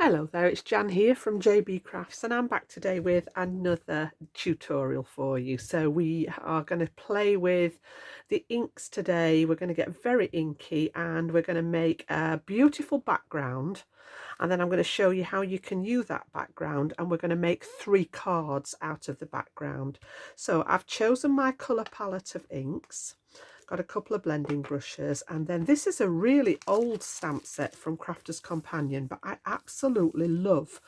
Hello there, it's Jan here from JB Crafts and I'm back today with another tutorial for you. So we are going to play with the inks today. We're going to get very inky and we're going to make a beautiful background, and then I'm going to show you how you can use that background, and we're going to make 3 cards out of the background. So I've chosen my colour palette of inks. Got a couple of blending brushes, and then this is a really old stamp set from Crafter's Companion, but I absolutely love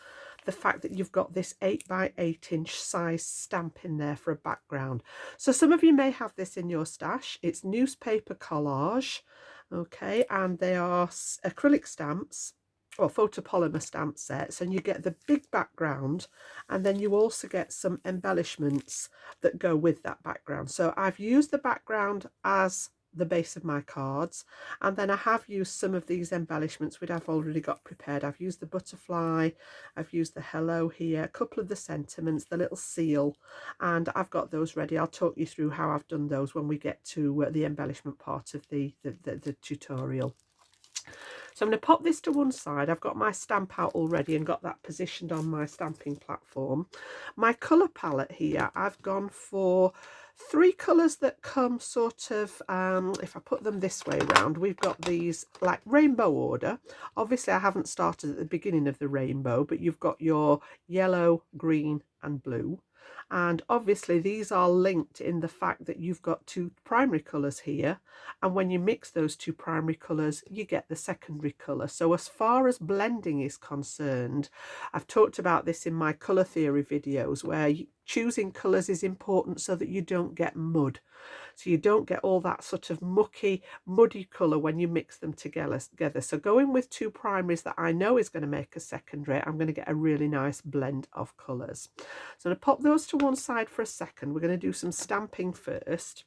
the fact that you've got this 8 by 8 inch size stamp in there for a background. So some of you may have this in your stash. It's newspaper collage, okay, and they are acrylic stamps or photopolymer stamp sets, and you get the big background, and then you also get some embellishments that go with that background. So I've used the background as the base of my cards, and then I have used some of these embellishments which I've already got prepared. I've used the butterfly, I've used the hello here, a couple of the sentiments, the little seal, and I've got those ready. I'll talk you through how I've done those when we get to the embellishment part of the tutorial. So I'm going to pop this to one side. I've got my stamp out already and got that positioned on my stamping platform. My colour palette here, I've gone for 3 colours that come sort of, if I put them this way around, we've got these like rainbow order. Obviously I haven't started at the beginning of the rainbow, but you've got your yellow, green and blue. And obviously these are linked in the fact that you've got 2 primary colours here, and when you mix those 2 primary colours you get the secondary colour. So as far as blending is concerned, I've talked about this in my colour theory videos, where choosing colours is important so that you don't get mud. So you don't get all that sort of muddy colour when you mix them together. So going with 2 primaries that I know is going to make a secondary, I'm going to get a really nice blend of colours. So I'm going to pop those to one side for a second. We're going to do some stamping first.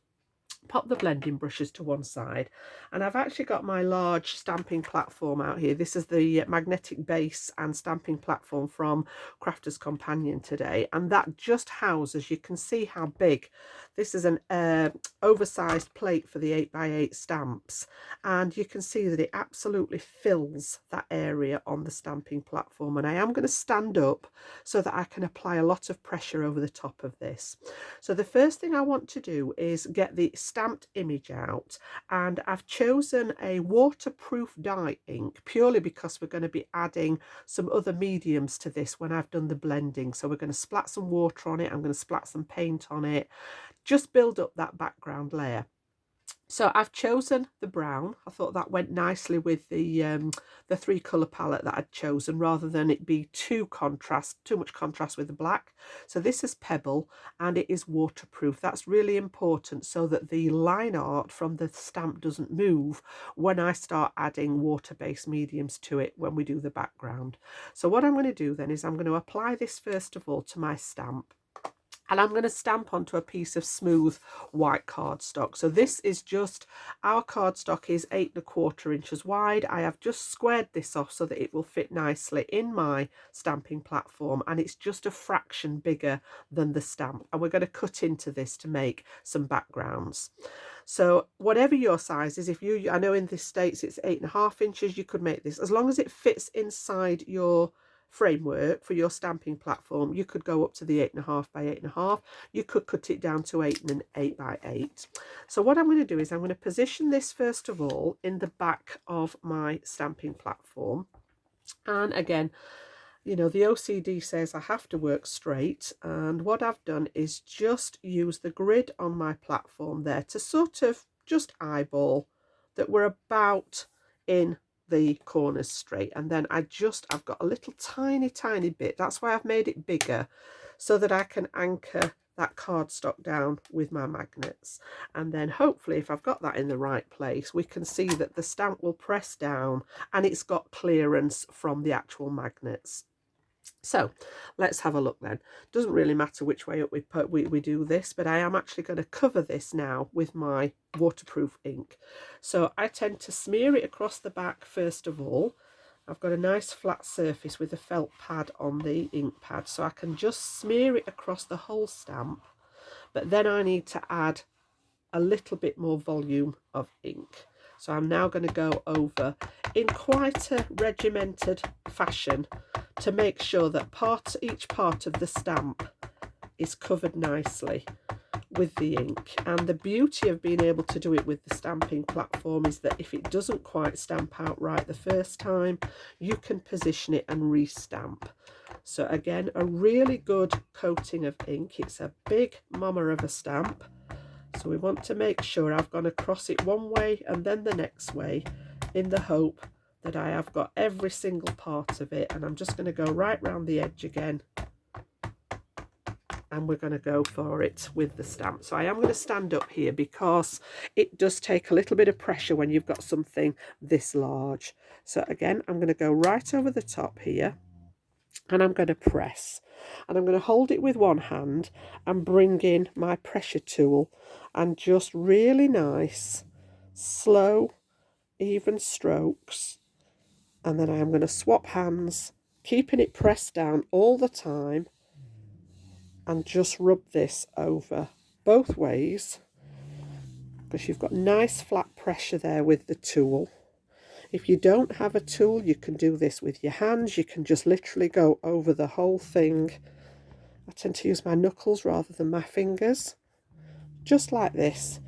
Pop the blending brushes to one side, and I've actually got my large stamping platform out here. This is the magnetic base and stamping platform from Crafter's Companion today, and that just houses, you can see how big this is, an oversized plate for the 8 by 8 stamps, and you can see that it absolutely fills that area on the stamping platform. And I am going to stand up so that I can apply a lot of pressure over the top of this. So the first thing I want to do is get the stamped image out, and I've chosen a waterproof dye ink purely because we're going to be adding some other mediums to this when I've done the blending. So we're going to splat some water on it, I'm going to splat some paint on it, just build up that background layer. So I've chosen the brown. I thought that went nicely with the 3 colour palette that I'd chosen, rather than it be too much contrast with the black. So this is Pebble, and it is waterproof. That's really important so that the line art from the stamp doesn't move when I start adding water-based mediums to it when we do the background. So what I'm going to do then is I'm going to apply this first of all to my stamp. And I'm going to stamp onto a piece of smooth white cardstock. So this is just, our cardstock is 8 1/4 inches wide. I have just squared this off so that it will fit nicely in my stamping platform, and it's just a fraction bigger than the stamp. And we're going to cut into this to make some backgrounds. So whatever your size is, I know in the States it's 8 1/2 inches, you could make this, as long as it fits inside your framework for your stamping platform. You could go up to the 8 1/2 by 8 1/2. You could cut it down to 8 by 8. So what I'm going to do is I'm going to position this first of all in the back of my stamping platform. And again, you know, the OCD says I have to work straight, and what I've done is just use the grid on my platform there to sort of just eyeball that we're about in the corners straight. And then I've got a little tiny bit, that's why I've made it bigger, so that I can anchor that cardstock down with my magnets. And then hopefully, if I've got that in the right place, we can see that the stamp will press down and it's got clearance from the actual magnets. So let's have a look then. Doesn't really matter which way up we do this, but I am actually going to cover this now with my waterproof ink. So I tend to smear it across the back first of all. I've got a nice flat surface with a felt pad on the ink pad, so I can just smear it across the whole stamp, but then I need to add a little bit more volume of ink. So I'm now going to go over in quite a regimented fashion to make sure that each part of the stamp is covered nicely with the ink. And the beauty of being able to do it with the stamping platform is that if it doesn't quite stamp out right the first time, you can position it and restamp. So again, a really good coating of ink. It's a big mama of a stamp, so we want to make sure I've gone across it one way and then the next way, in the hope that I have got every single part of it. And I'm just going to go right round the edge again, and we're going to go for it with the stamp. So I am going to stand up here because it does take a little bit of pressure when you've got something this large. So again, I'm going to go right over the top here, and I'm going to press, and I'm going to hold it with one hand and bring in my pressure tool and just really nice, slow, even strokes. And then I am going to swap hands, keeping it pressed down all the time, and just rub this over both ways, because you've got nice flat pressure there with the tool. If you don't have a tool, you can do this with your hands. You can just literally go over the whole thing. I tend to use my knuckles rather than my fingers, just like this,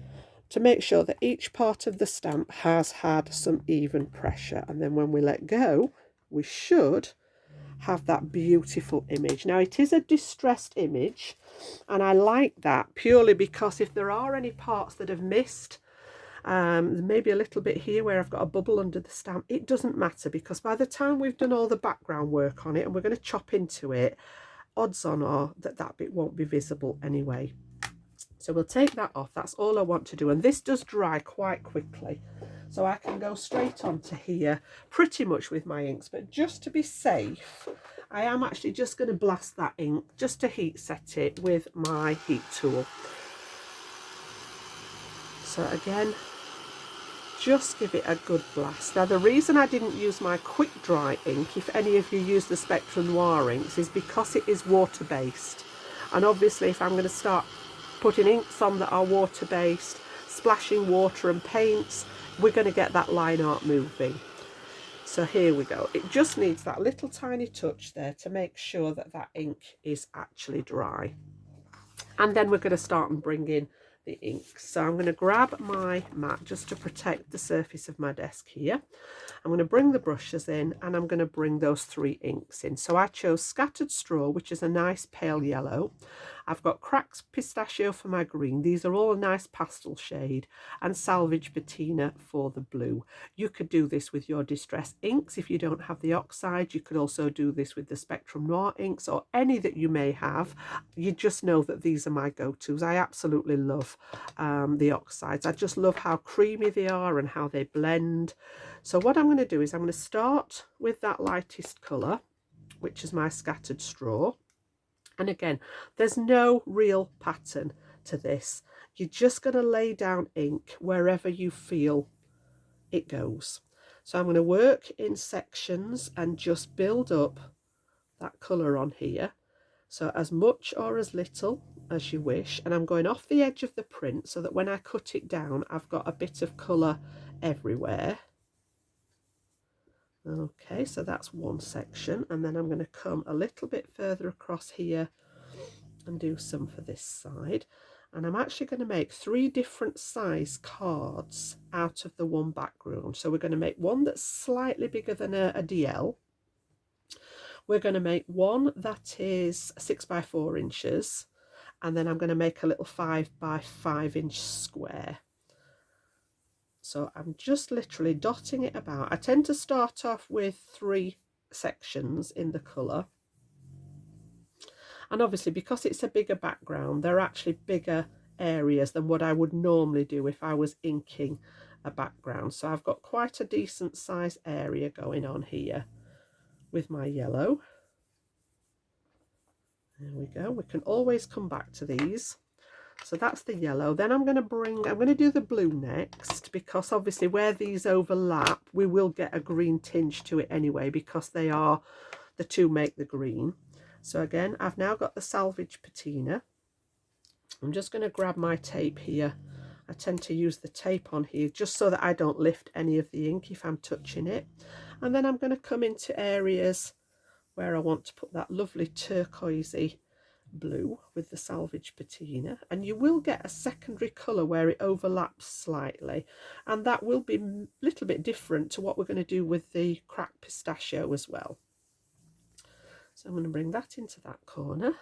to make sure that each part of the stamp has had some even pressure. And then when we let go, we should have that beautiful image. Now, it is a distressed image, and I like that purely because if there are any parts that have missed, maybe a little bit here where I've got a bubble under the stamp, it doesn't matter, because by the time we've done all the background work on it and we're going to chop into it, odds on are that that bit won't be visible anyway. So we'll take that off. That's all I want to do, and this does dry quite quickly, so I can go straight on to here pretty much with my inks. But just to be safe, I am actually just going to blast that ink just to heat set it with my heat tool. So again, just give it a good blast. Now, the reason I didn't use my quick dry ink, if any of you use the Spectrum Noir inks, is because it is water based, and obviously if I'm going to start putting inks on that are water based, splashing water and paints, we're going to get that line art moving. So here we go. It just needs that little tiny touch there to make sure that that ink is actually dry. And then we're going to start and bring in the ink. So I'm going to grab my mat just to protect the surface of my desk here. I'm going to bring the brushes in, and I'm going to bring those 3 inks in. So I chose Scattered Straw, which is a nice pale yellow. I've got Cracked Pistachio for my green. These are all a nice pastel shade, and Salvage Patina for the blue. You could do this with your distress inks if you don't have the oxide. You could also do this with the Spectrum Noir inks or any that you may have. You just know that these are my go-tos. I absolutely love the oxides. I just love how creamy they are and how they blend. So what I'm going to do is I'm going to start with that lightest colour, which is my Scattered Straw. And again, there's no real pattern to this. You're just going to lay down ink wherever you feel it goes. So I'm going to work in sections and just build up that colour on here. So as much or as little as you wish. And I'm going off the edge of the print so that when I cut it down, I've got a bit of colour everywhere. Okay, so that's one section, and then I'm going to come a little bit further across here and do some for this side. And I'm actually going to make 3 different size cards out of the one background. So we're going to make one that's slightly bigger than a DL. We're going to make one that is 6 by 4 inches, and then I'm going to make a little 5 by 5 inch square. So I'm just literally dotting it about. I tend to start off with 3 sections in the colour. And obviously, because it's a bigger background, they're actually bigger areas than what I would normally do if I was inking a background. So I've got quite a decent size area going on here with my yellow. There we go. We can always come back to these. So that's the yellow. Then I'm going to do the blue next, because obviously where these overlap, we will get a green tinge to it anyway, because they are, the 2 make the green. So again, I've now got the Salvage Patina. I'm just going to grab my tape here I tend to use the tape on here just so that I don't lift any of the ink if I'm touching it. And then I'm going to come into areas where I want to put that lovely turquoisey blue with the salvage patina, and you will get a secondary colour where it overlaps slightly, and that will be a little bit different to what we're going to do with the cracked pistachio as well. So I'm going to bring that into that corner.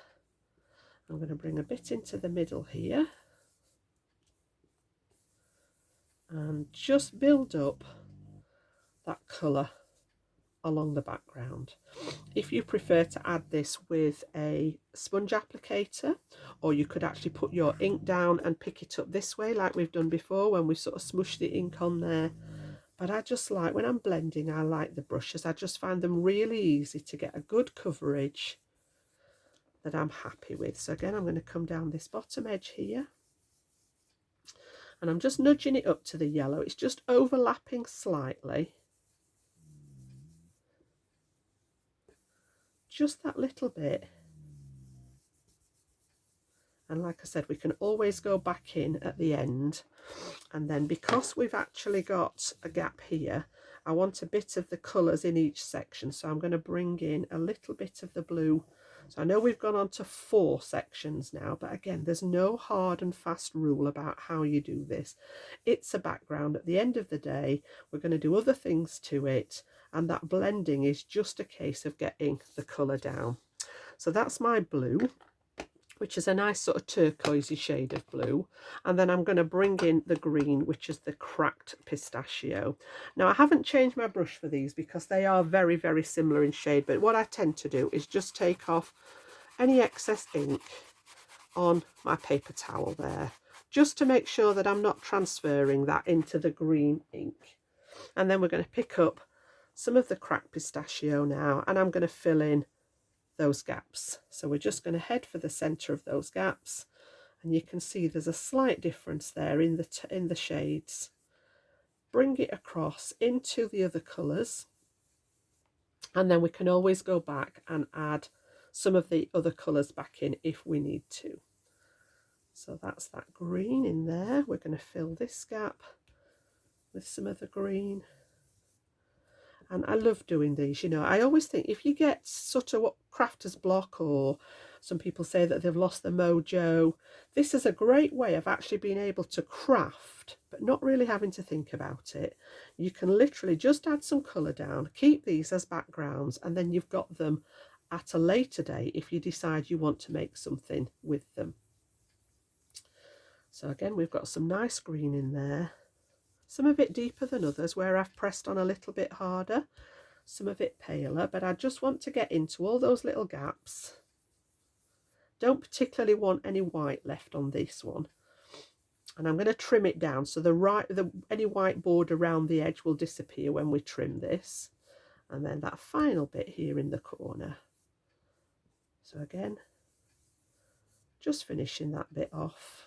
I'm going to bring a bit into the middle here and just build up that colour along the background. If you prefer to add this with a sponge applicator, or you could actually put your ink down and pick it up this way like we've done before when we sort of smush the ink on there. But I just like, when I'm blending, I like the brushes. I just find them really easy to get a good coverage that I'm happy with. So again, I'm going to come down this bottom edge here, and I'm just nudging it up to the yellow. It's just overlapping slightly, just that little bit. And like I said, we can always go back in at the end. And then because we've actually got a gap here, I want a bit of the colours in each section. So I'm going to bring in a little bit of the blue. So I know we've gone on to 4 sections now, but again, there's no hard and fast rule about how you do this. It's a background. At the end of the day, we're going to do other things to it, and that blending is just a case of getting the colour down. So that's my blue, which is a nice sort of turquoisey shade of blue. And then I'm going to bring in the green, which is the cracked pistachio. Now, I haven't changed my brush for these because they are very, very similar in shade. But what I tend to do is just take off any excess ink on my paper towel there, just to make sure that I'm not transferring that into the green ink. And then we're going to pick up some of the cracked pistachio now, and I'm going to fill in those gaps. So we're just going to head for the center of those gaps, and you can see there's a slight difference there in the shades. Bring it across into the other colors, and then we can always go back and add some of the other colors back in if we need to. So that's that green in there. We're going to fill this gap with some of the green. And I love doing these, you know. I always think if you get sort of what crafter's block, or some people say that they've lost their mojo, this is a great way of actually being able to craft, but not really having to think about it. You can literally just add some colour down, keep these as backgrounds, and then you've got them at a later date if you decide you want to make something with them. So again, we've got some nice green in there. Some of it deeper than others where I've pressed on a little bit harder, some of it paler, but I just want to get into all those little gaps. Don't particularly want any white left on this one. And I'm going to trim it down so any white border around the edge will disappear when we trim this. And then that final bit here in the corner. So again, just finishing that bit off.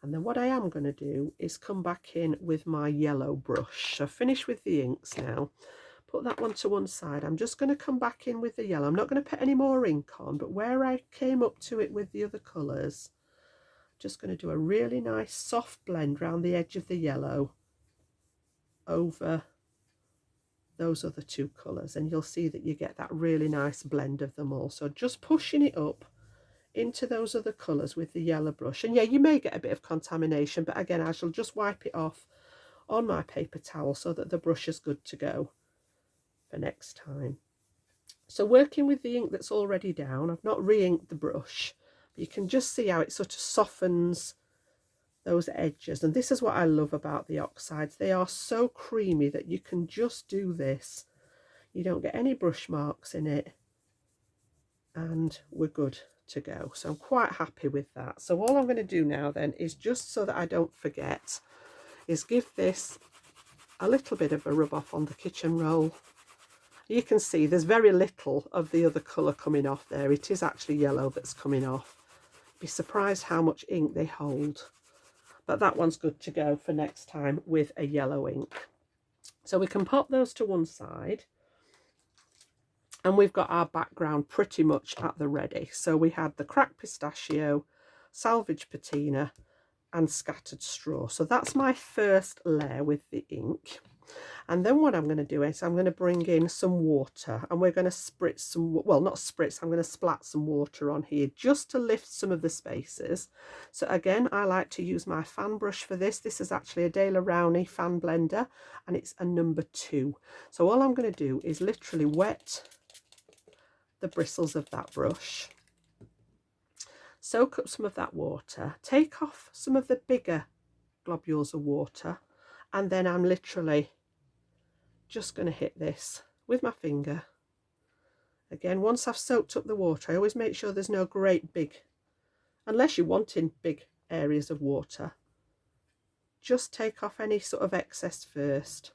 And then what I am going to do is come back in with my yellow brush. So finish with the inks now. Put that one to one side. I'm just going to come back in with the yellow. I'm not going to put any more ink on, but where I came up to it with the other colours, just going to do a really nice soft blend around the edge of the yellow over those other 2 colours. And you'll see that you get that really nice blend of them all. So just pushing it up into those other colours with the yellow brush. And yeah, you may get a bit of contamination, but again, I shall just wipe it off on my paper towel so that the brush is good to go for next time. So working with the ink that's already down, I've not re-inked the brush, but you can just see how it sort of softens those edges. And this is what I love about the oxides. They are so creamy that you can just do this. You don't get any brush marks in it, and we're good to go. So I'm quite happy with that. So all I'm going to do now then is, just so that I don't forget, is give this a little bit of a rub off on the kitchen roll. You can see there's very little of the other colour coming off there. It is actually yellow that's coming off. Be surprised how much ink they hold. But that one's good to go for next time with a yellow ink. So we can pop those to one side. And we've got our background pretty much at the ready. So we had the cracked pistachio, salvage patina and scattered straw. So that's my first layer with the ink. And then what I'm going to do is I'm going to bring in some water, and we're going to spritz some, well, not spritz, I'm going to splat some water on here just to lift some of the spaces. So again, I like to use my fan brush for this. This is actually a De La Rowney fan blender, and it's a number 2. So all I'm going to do is literally wet the bristles of that brush, soak up some of that water, take off some of the bigger globules of water, and then I'm literally just going to hit this with my finger. Again, once I've soaked up the water, I always make sure there's no great big, unless you're wanting big areas of water, just take off any sort of excess first.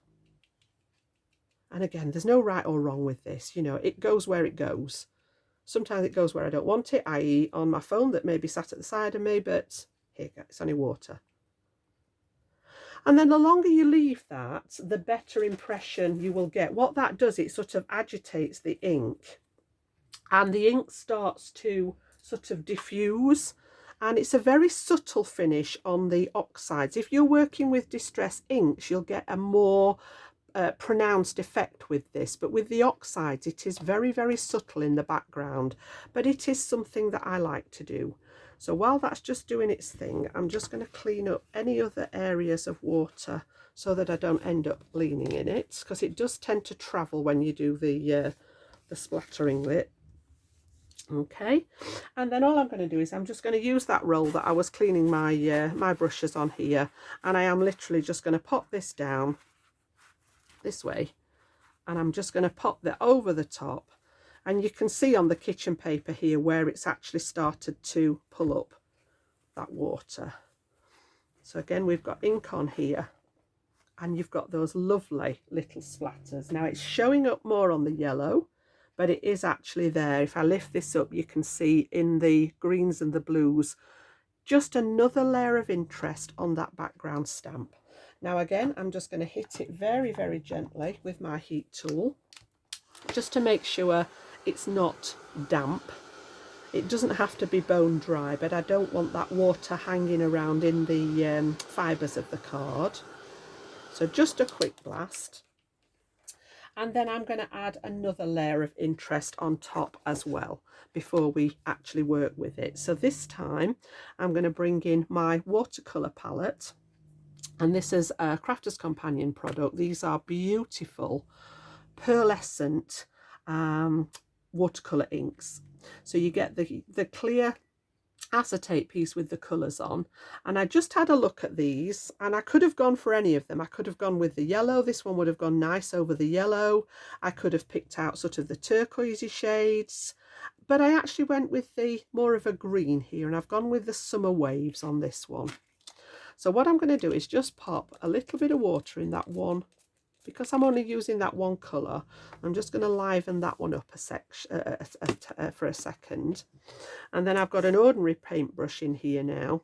And again, there's no right or wrong with this, you know, it goes where it goes. Sometimes it goes where I don't want it, i.e. on my phone that may be sat at the side of me, but here you go, it's only water. And then the longer you leave that, the better impression you will get. What that does, it sort of agitates the ink, and the ink starts to sort of diffuse, and it's a very subtle finish on the oxides. If you're working with distress inks, you'll get a more pronounced effect with this, but with the oxides it is very, very subtle in the background, but it is something that I like to do. So while that's just doing its thing, I'm just going to clean up any other areas of water so that I don't end up leaning in it, because it does tend to travel when you do the splattering with it. Okay, and then all I'm going to do is I'm just going to use that roll that I was cleaning my my brushes on here, and I am literally just going to pop this down this way, and I'm just going to pop that over the top. And you can see on the kitchen paper here where it's actually started to pull up that water. So again, we've got ink on here, and you've got those lovely little splatters. Now it's showing up more on the yellow, but it is actually there. If I lift this up, you can see in the greens and the blues, just another layer of interest on that background stamp. Now again, I'm just going to hit it very, very gently with my heat tool, just to make sure it's not damp. It doesn't have to be bone dry, but I don't want that water hanging around in the fibres of the card. So just a quick blast. And then I'm going to add another layer of interest on top as well before we actually work with it. So this time I'm going to bring in my watercolour palette, and this is a Crafter's Companion product. These are beautiful pearlescent watercolour inks. So you get the clear acetate piece with the colours on, and I just had a look at these, and I could have gone for any of them. I could have gone with the yellow. This one would have gone nice over the yellow. I could have picked out sort of the turquoisey shades, but I actually went with the more of a green here, and I've gone with the summer waves on this one. So what I'm going to do is just pop a little bit of water in that one. Because I'm only using that one colour, I'm just going to liven that one up for a second. And then I've got an ordinary paintbrush in here now.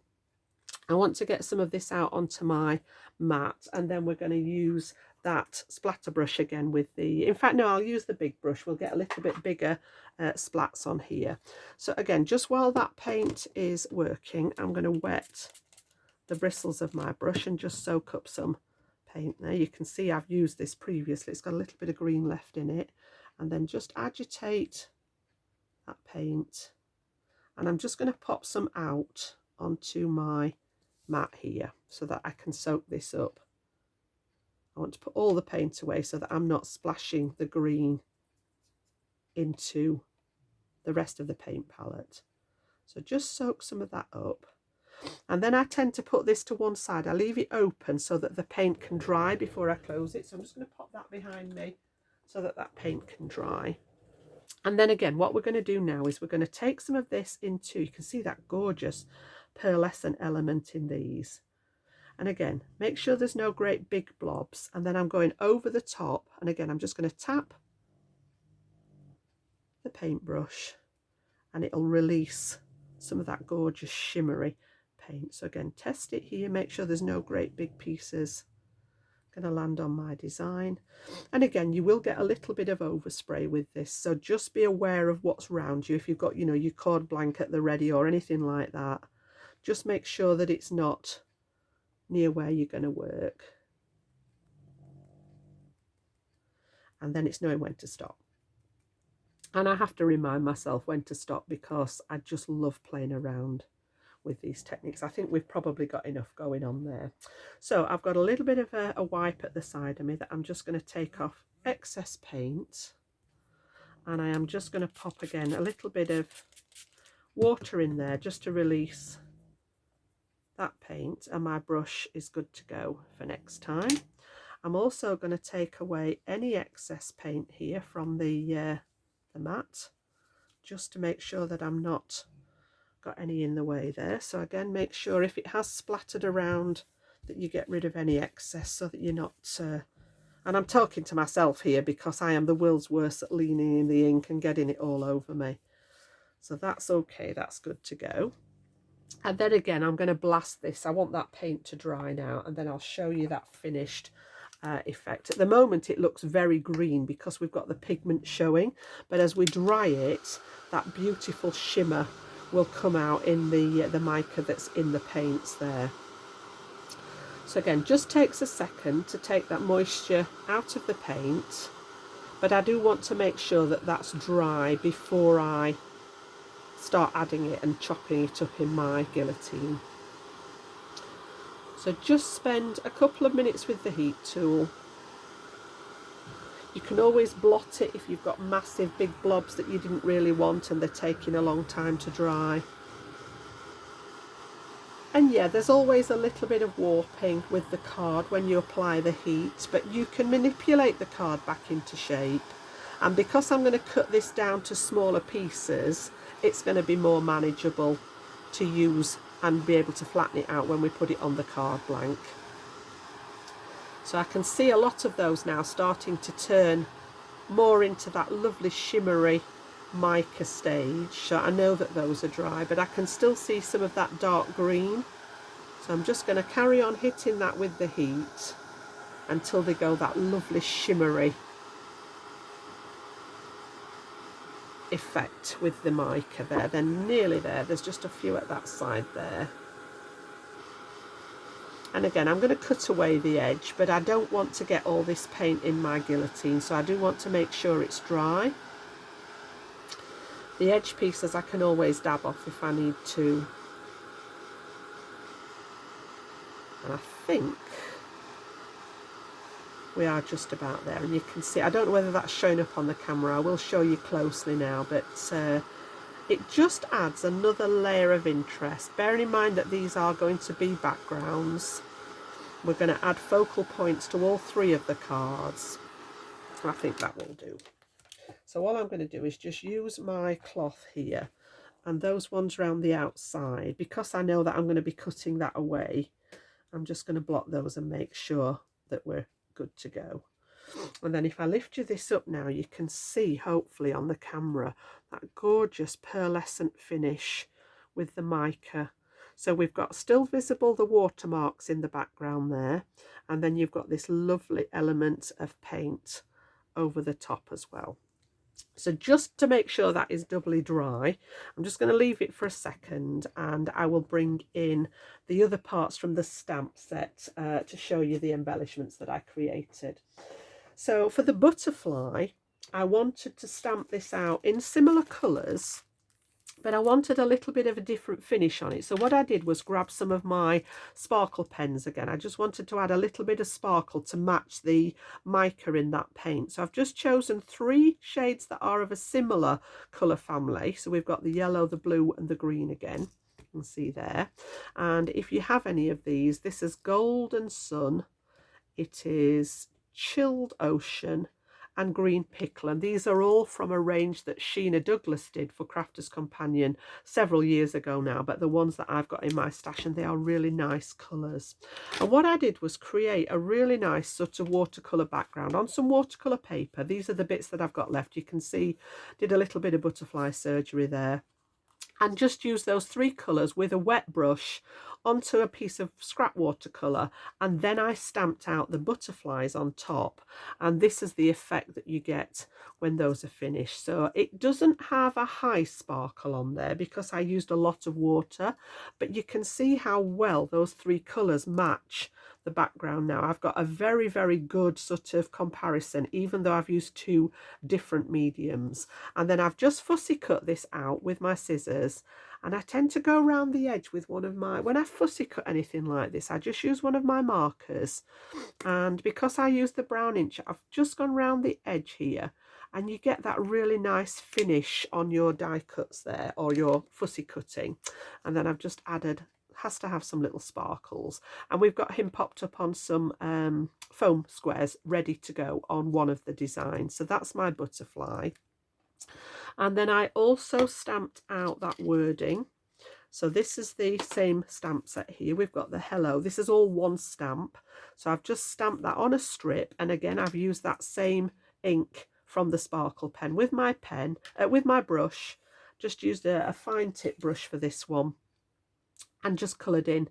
I want to get some of this out onto my mat, and then we're going to use that splatter brush again with the, in fact no, I'll use the big brush. We'll get a little bit bigger splats on here. So again, just while that paint is working, I'm going to wet the bristles of my brush and just soak up some paint there. You can see I've used this previously. It's got a little bit of green left in it, and then just agitate that paint, and I'm just going to pop some out onto my mat here so that I can soak this up. I want to put all the paint away so that I'm not splashing the green into the rest of the paint palette. So just soak some of that up. And then I tend to put this to one side. I leave it open so that the paint can dry before I close it. So I'm just going to pop that behind me so that that paint can dry. And then again, what we're going to do now is we're going to take some of this into, you can see that gorgeous pearlescent element in these. And again, make sure there's no great big blobs. And then I'm going over the top. And again, I'm just going to tap the paintbrush, and it'll release some of that gorgeous shimmery paint. So again, test it here, make sure there's no great big pieces going to land on my design. And again, you will get a little bit of overspray with this, so just be aware of what's around you. If you've got, you know, your cord blanket at the ready or anything like that, just make sure that it's not near where you're going to work. And then it's knowing when to stop. And I have to remind myself when to stop because I just love playing around with these techniques. I think we've probably got enough going on there. So I've got a little bit of a wipe at the side of me that I'm just going to take off excess paint, and I am just going to pop again a little bit of water in there just to release that paint, and my brush is good to go for next time. I'm also going to take away any excess paint here from the mat, just to make sure that I'm not got any in the way there. So again, make sure if it has splattered around that you get rid of any excess so that you're not and I'm talking to myself here because I am the world's worst at leaning in the ink and getting it all over me. So that's okay, that's good to go. And then again, I'm going to blast this. I want that paint to dry now, and then I'll show you that finished effect. At the moment it looks very green because we've got the pigment showing, but as we dry it, that beautiful shimmer will come out in the mica that's in the paints there. So again, just takes a second to take that moisture out of the paint, but I do want to make sure that that's dry before I start adding it and chopping it up in my guillotine. So just spend a couple of minutes with the heat tool. You can always blot it if you've got massive big blobs that you didn't really want and they're taking a long time to dry. And yeah, there's always a little bit of warping with the card when you apply the heat, but you can manipulate the card back into shape. And because I'm going to cut this down to smaller pieces, it's going to be more manageable to use and be able to flatten it out when we put it on the card blank. So I can see a lot of those now starting to turn more into that lovely shimmery mica stage. So I know that those are dry, but I can still see some of that dark green. So I'm just going to carry on hitting that with the heat until they go that lovely shimmery effect with the mica there. They're nearly there. There's just a few at that side there. And again, I'm going to cut away the edge, but I don't want to get all this paint in my guillotine, so I do want to make sure it's dry. The edge pieces I can always dab off if I need to. And I think we are just about there, and you can see, I don't know whether that's showing up on the camera, I will show you closely now, but it just adds another layer of interest. Bearing in mind that these are going to be backgrounds, we're going to add focal points to all three of the cards. I think that will do. So all I'm going to do is just use my cloth here, and those ones around the outside, because I know that I'm going to be cutting that away, I'm just going to blot those and make sure that we're good to go. And then if I lift you this up now, you can see hopefully on the camera that gorgeous pearlescent finish with the mica. So we've got still visible the watermarks in the background there, and then you've got this lovely element of paint over the top as well. So just to make sure that is doubly dry, I'm just going to leave it for a second, and I will bring in the other parts from the stamp set to show you the embellishments that I created. So for the butterfly, I wanted to stamp this out in similar colours, but I wanted a little bit of a different finish on it. So what I did was grab some of my sparkle pens again. I just wanted to add a little bit of sparkle to match the mica in that paint. So I've just chosen 3 shades that are of a similar colour family. So we've got the yellow, the blue and the green again. You can see there. And if you have any of these, this is Golden Sun, it is Chilled Ocean and Green Pickle, and these are all from a range that Sheena Douglas did for Crafter's Companion several years ago now, but the ones that I've got in my stash, and they are really nice colours. And what I did was create a really nice sort of watercolour background on some watercolour paper. These are the bits that I've got left. You can see did a little bit of butterfly surgery there. and just use those 3 colours with a wet brush onto a piece of scrap watercolour, and then I stamped out the butterflies on top, and this is the effect that you get when those are finished. So it doesn't have a high sparkle on there because I used a lot of water, but you can see how well those 3 colours match the background now. I've got a very, very good sort of comparison, even though I've used 2 different mediums. And then I've just fussy cut this out with my scissors, and I tend to go around the edge with one of my, when I fussy cut anything like this, I just use one of my markers, and because I use the brown inch, I've just gone round the edge here, and you get that really nice finish on your die cuts there, or your fussy cutting. And then I've just added, has to have some little sparkles, and we've got him popped up on some foam squares ready to go on one of the designs. So that's my butterfly. And then I also stamped out that wording. So this is the same stamp set here. We've got the hello. This is all one stamp. So I've just stamped that on a strip, and again I've used that same ink from the sparkle pen with my pen, with my brush. Just used a fine tip brush for this one, and just coloured in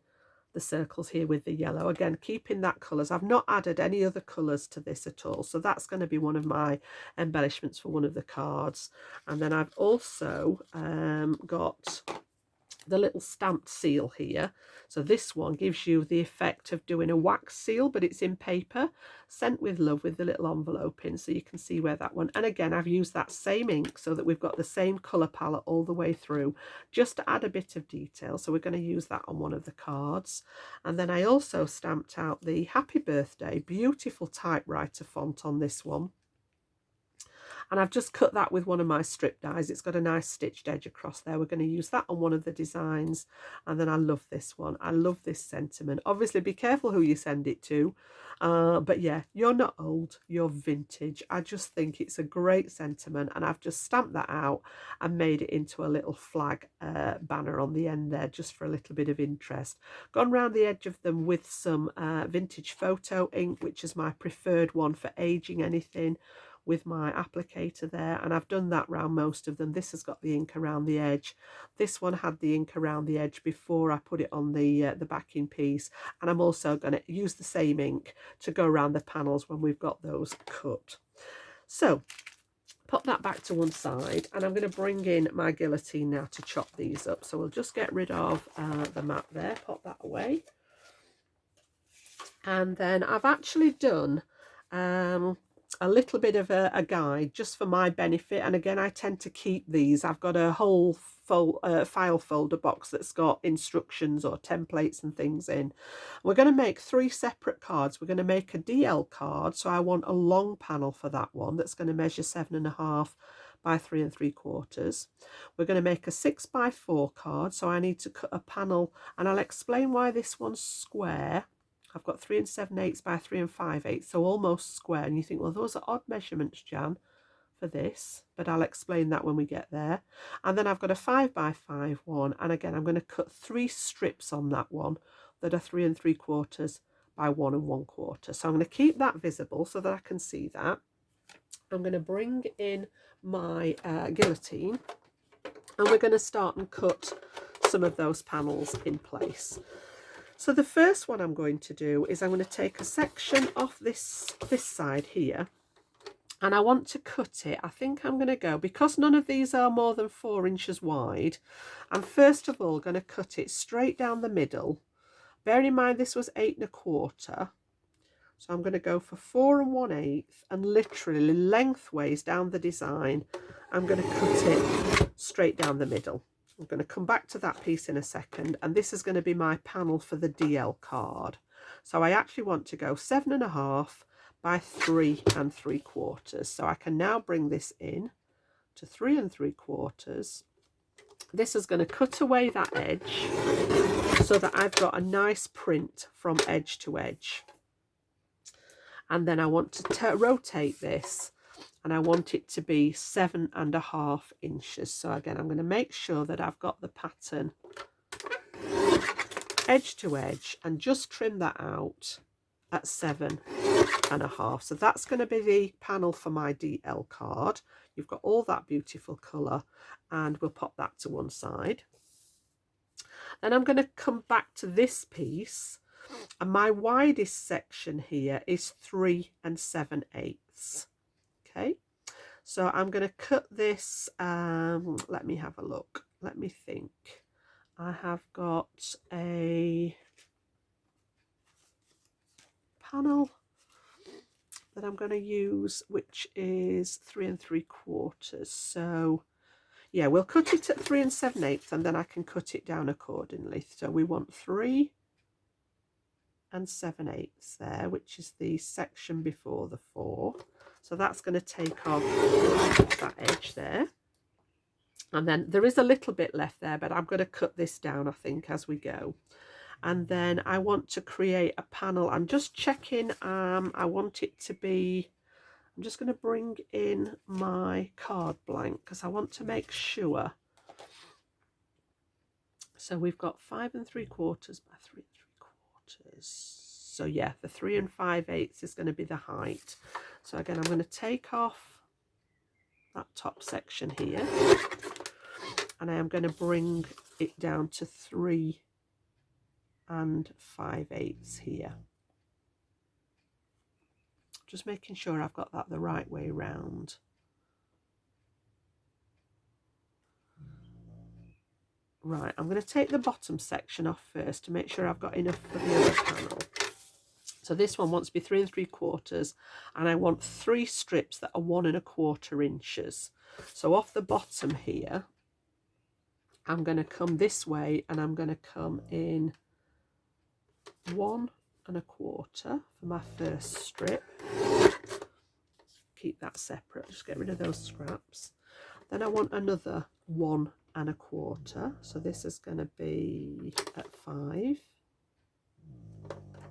the circles here with the yellow, again keeping that colours. I've not added any other colours to this at all, so that's going to be one of my embellishments for one of the cards. And then I've also got the little stamped seal here. So this one gives you the effect of doing a wax seal, but it's in paper, sent with love, with the little envelope in, so you can see where that one. And again, I've used that same ink so that we've got the same colour palette all the way through, just to add a bit of detail. So we're going to use that on one of the cards. And then I also stamped out the happy birthday, beautiful typewriter font on this one. And I've just cut that with one of my strip dies. It's got a nice stitched edge across there. We're going to use that on one of the designs. And then I love this one. I love this sentiment. Obviously, be careful who you send it to. But yeah, you're not old, you're vintage. I just think it's a great sentiment. And I've just stamped that out and made it into a little flag banner on the end there, just for a little bit of interest. Gone round the edge of them with some vintage photo ink, which is my preferred one for aging anything, with my applicator there, and I've done that round most of them. This has got the ink around the edge. This one had the ink around the edge before I put it on the backing piece, and I'm also going to use the same ink to go around the panels when we've got those cut. So pop that back to one side, and I'm going to bring in my guillotine now to chop these up. So we'll just get rid of the map there, pop that away. And then I've actually done a little bit of a guide just for my benefit, and again I tend to keep these. I've got a whole file folder box that's got instructions or templates and things in. We're going to make 3 separate cards. We're going to make a DL card, so I want a long panel for that one that's going to measure 7.5 by 3 3/4. We're going to make a 6 by 4 card, so I need to cut a panel, and I'll explain why this one's square. I've got 3 7/8 by 3 5/8, so almost square. And you think, well, those are odd measurements, Jan, for this, but I'll explain that when we get there. And then I've got a 5 by 5 one, and again I'm going to cut 3 strips on that one that are 3 3/4 by 1 1/4. So I'm going to keep that visible so that I can see that. I'm going to bring in my guillotine, and we're going to start and cut some of those panels in place. So the first one I'm going to do is I'm going to take a section off this side here, and I want to cut it. I think I'm going to go, because none of these are more than 4 inches wide, I'm first of all going to cut it straight down the middle. Bear in mind this was 8 1/4, so I'm going to go for 4 1/8, and literally lengthways down the design I'm going to cut it straight down the middle. I'm going to come back to that piece in a second, and this is going to be my panel for the DL card. So I actually want to go 7.5 by 3 3/4. So I can now bring this in to 3 3/4. This is going to cut away that edge so that I've got a nice print from edge to edge. And then I want to rotate this, and I want it to be 7.5 inches. So again, I'm going to make sure that I've got the pattern edge to edge and just trim that out. at 7.5. So that's going to be the panel for my DL card. You've got all that beautiful colour, and we'll pop that to one side. Then I'm going to come back to this piece, and my widest section here is 3 7/8. Okay, so I'm going to cut this, let me have a look, let me think. I have got a panel that I'm going to use, which is 3 3/4. So yeah, we'll cut it at 3 7/8, and then I can cut it down accordingly. So we want 3 7/8 there, which is the section before the 4. So that's going to take off that edge there. And then there is a little bit left there, but I'm going to cut this down, I think, as we go. And then I want to create a panel. I'm just checking, I want it to be, I'm just going to bring in my card blank because I want to make sure. So we've got 5 3/4 by 3 3/4. So yeah, the 3 5/8 is going to be the height. So again, I'm going to take off that top section here, and I am going to bring it down to 3 5/8 here. Just making sure I've got that the right way round. Right, I'm going to take the bottom section off first to make sure I've got enough for the other panel. So this one wants to be 3 3/4, and I want 3 strips that are 1 1/4 inches. So off the bottom here, I'm going to come this way, and I'm going to come in 1 1/4 for my first strip. Keep that separate, just get rid of those scraps. Then I want another 1 1/4. So this is going to be at 5,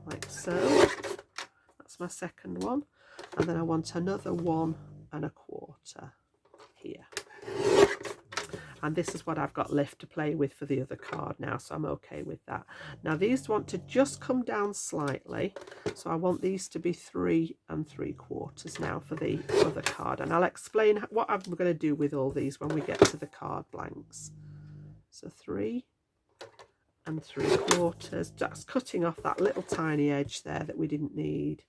like so. That's my second one. And then I want another 1 1/4 here. And this is what I've got left to play with for the other card now, so I'm okay with that. Now these want to just come down slightly, so I want these to be 3 3/4 now for the other card, and I'll explain what I'm going to do with all these when we get to the card blanks. So 3 3/4, that's cutting off that little tiny edge there that we didn't need.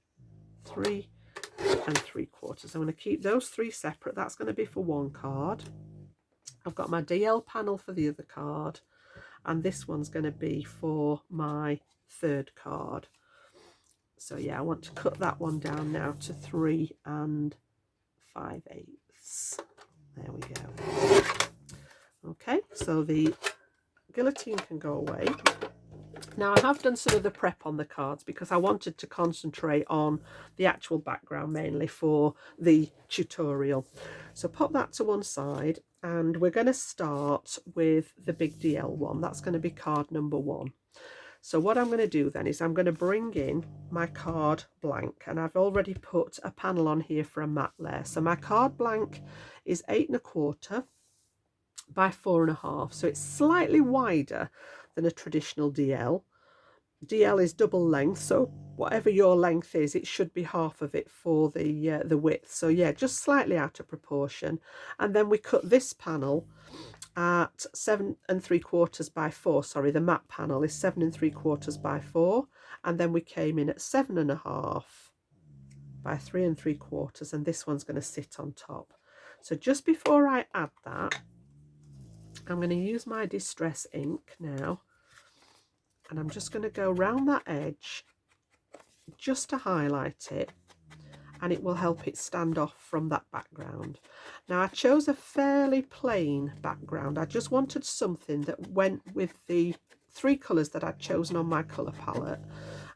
3 3/4. I'm going to keep those 3 separate. That's going to be for one card. I've got my DL panel for the other card, and this one's going to be for my third card. So yeah, I want to cut that one down now to 3 5/8. There we go. Okay, so the guillotine can go away. Now I have done some of the prep on the cards because I wanted to concentrate on the actual background mainly for the tutorial. So pop that to one side, and we're going to start with the big DL one. That's going to be card number 1. So what I'm going to do then is I'm going to bring in my card blank, and I've already put a panel on here for a matte layer. So my card blank is 8 1/4 by 4 1/2. So it's slightly wider than a traditional DL. DL is double length, so whatever your length is, it should be half of it for the width. So yeah, just slightly out of proportion. And then we cut this panel at 7 3/4 by 4. Sorry, the matte panel is 7 3/4 by 4, and then we came in at 7 1/2 by 3 3/4, and this one's going to sit on top. So just before I add that, I'm going to use my distress ink now, and I'm just going to go around that edge just to highlight it, and it will help it stand off from that background. Now I chose a fairly plain background. I just wanted something that went with the 3 colours that I'd chosen on my colour palette,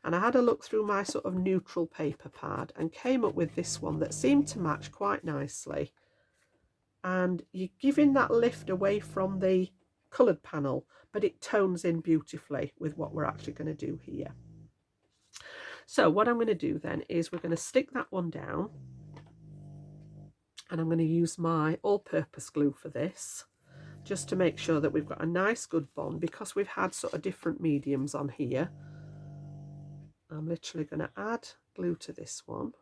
and I had a look through my sort of neutral paper pad and came up with this one that seemed to match quite nicely. And you're giving that lift away from the coloured panel, but it tones in beautifully with what we're actually going to do here. So what I'm going to do then is we're going to stick that one down, and I'm going to use my all-purpose glue for this, just to make sure that we've got a nice good bond, because we've had sort of different mediums on here. I'm literally going to add glue to this one.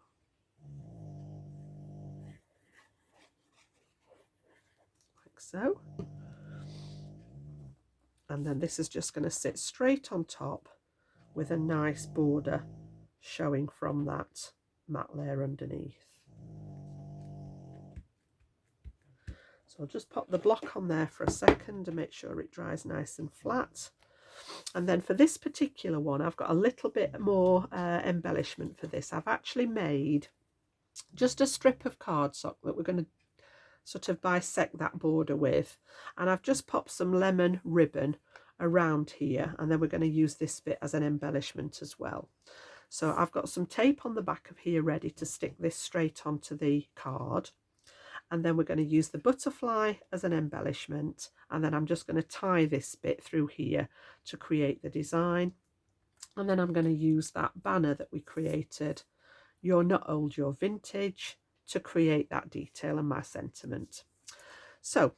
Like so. And then this is just going to sit straight on top with a nice border showing from that matte layer underneath. So I'll just pop the block on there for a second and make sure it dries nice and flat. And then for this particular one, I've got a little bit more embellishment for this. I've actually made just a strip of cardstock that we're going to sort of bisect that border with, and I've just popped some lemon ribbon around here, and then we're going to use this bit as an embellishment as well. So I've got some tape on the back of here ready to stick this straight onto the card, and then we're going to use the butterfly as an embellishment, and then I'm just going to tie this bit through here to create the design. And then I'm going to use that banner that we created, "You're not old, you're vintage," to create that detail and my sentiment. So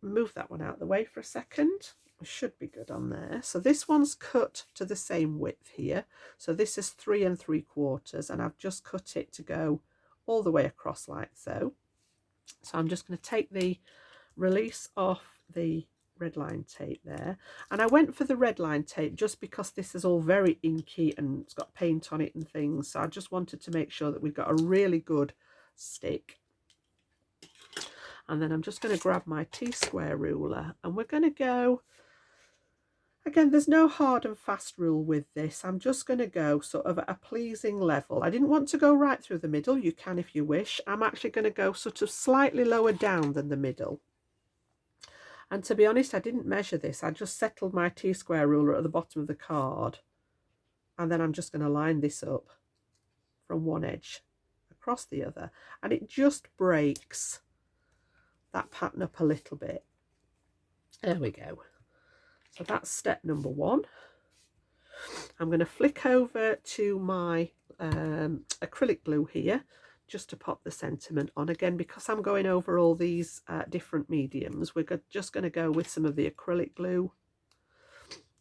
move that one out of the way for a second. It should be good on there. So this one's cut to the same width here. So this is 3 3/4, and I've just cut it to go all the way across like so. So I'm just going to take the release off the red line tape there, and I went for the red line tape just because this is all very inky and it's got paint on it and things, so I just wanted to make sure that we've got a really good stick. And then I'm just going to grab my T-square ruler, and we're going to go, again, there's no hard and fast rule with this. I'm just going to go sort of at a pleasing level. I didn't want to go right through the middle. You can if you wish. I'm actually going to go sort of slightly lower down than the middle. And to be honest, I didn't measure this. I just settled my T-square ruler at the bottom of the card. And then I'm just going to line this up from one edge across the other. And it just breaks that pattern up a little bit. There we go. So that's step number 1. I'm going to flick over to my acrylic glue here just to pop the sentiment on. Again, because I'm going over all these different mediums, we're just going to go with some of the acrylic glue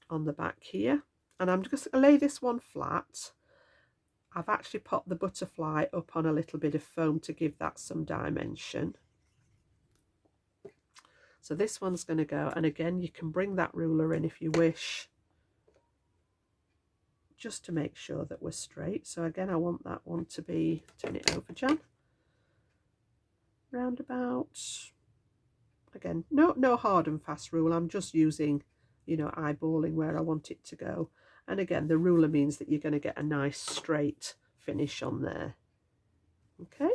on the back here, and I'm just going to lay this one flat. I've actually popped the butterfly up on a little bit of foam to give that some dimension. So this one's going to go, and again, you can bring that ruler in if you wish, just to make sure that we're straight. So again, I want that one to be, turn it over, Jan, round about. Again, no hard and fast rule. I'm just using, you know, eyeballing where I want it to go. And again, the ruler means that you're going to get a nice straight finish on there. Okay.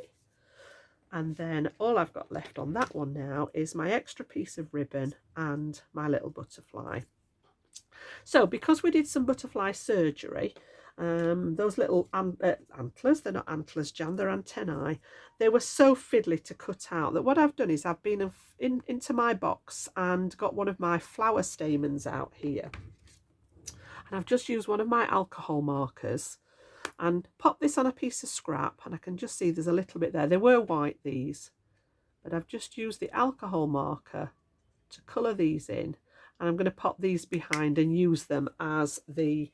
And then all I've got left on that one now is my extra piece of ribbon and my little butterfly. So because we did some butterfly surgery, those little antlers, they're not antlers, Jan, they're antennae, they were so fiddly to cut out that what I've done is I've been into my box and got one of my flower stamens out here. And I've just used one of my alcohol markers and pop this on a piece of scrap, and I can just see there's a little bit there. They were white, these, but I've just used the alcohol marker to colour these in, and I'm going to pop these behind and use them as the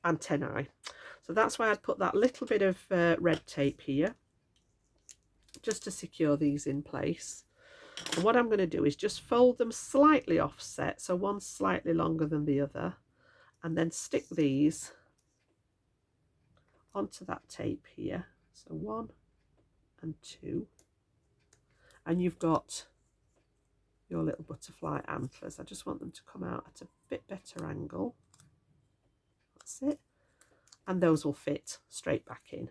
antennae. So that's why I'd put that little bit of red tape here just to secure these in place. And what I'm going to do is just fold them slightly offset, so one's slightly longer than the other, and then stick these onto that tape here. So 1 and 2, and you've got your little butterfly antlers. I just want them to come out at a bit better angle. That's it. And those will fit straight back in.